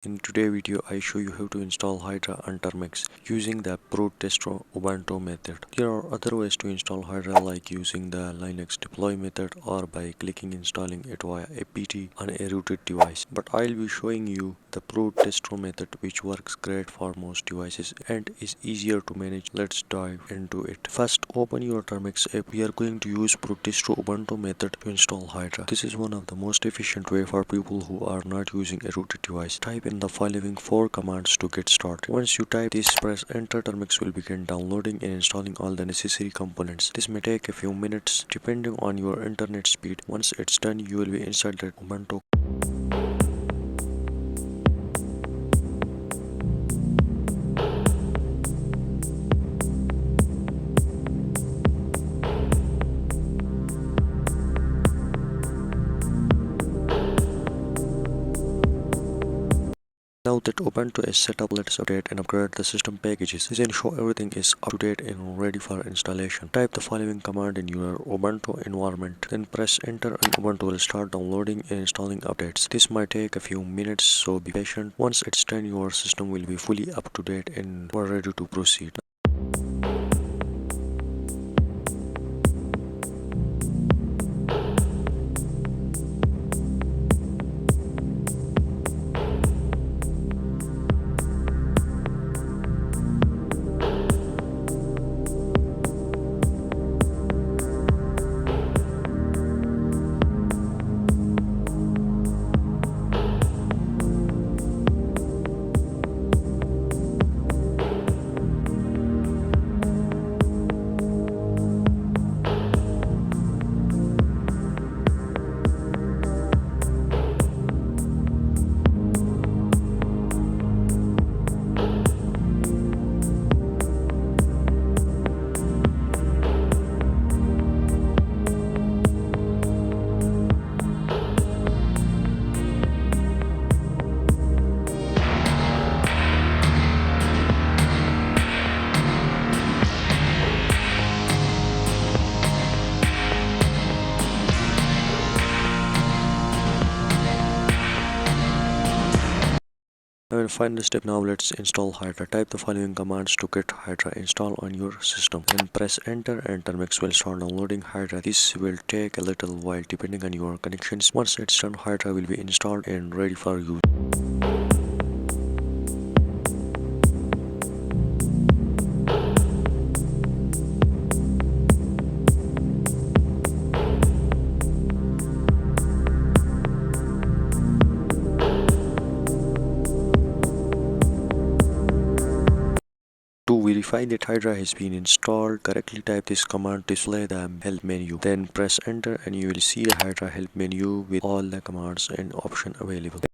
In today's video, I show you how to install Hydra and Termux using the Pro Testro Ubuntu method. There are other ways to install Hydra like using the Linux deploy method or by clicking installing it via apt on a rooted device. But I'll be showing you the Pro Testro method which works great for most devices and is easier to manage. Let's dive into it. First, open your Termux app. We are going to use Pro Testro Ubuntu method to install Hydra. This is one of the most efficient way for people who are not using a rooted device. Type in the following 4 commands to get started. Once you type this, press enter. Termux will begin downloading and installing all the necessary components. This may take a few minutes depending on your internet speed. Once it's done, you will be inside the Ubuntu. Now that Ubuntu is set up, let's update and upgrade the system packages. This ensure everything is up to date and ready for installation. Type the following command in your Ubuntu environment, then press enter and Ubuntu will start downloading and installing updates. This might take a few minutes, so be patient. Once it's done, your system will be fully up to date and we're ready to proceed. And final step, now let's install Hydra. Type the following commands to get Hydra installed on your system. Then press enter and Termux will start downloading Hydra. This will take a little while depending on your connections. Once it's done, Hydra will be installed and ready for use. To verify that Hydra has been installed correctly, type this command to display the help menu. Then press enter and you will see the Hydra help menu with all the commands and options available.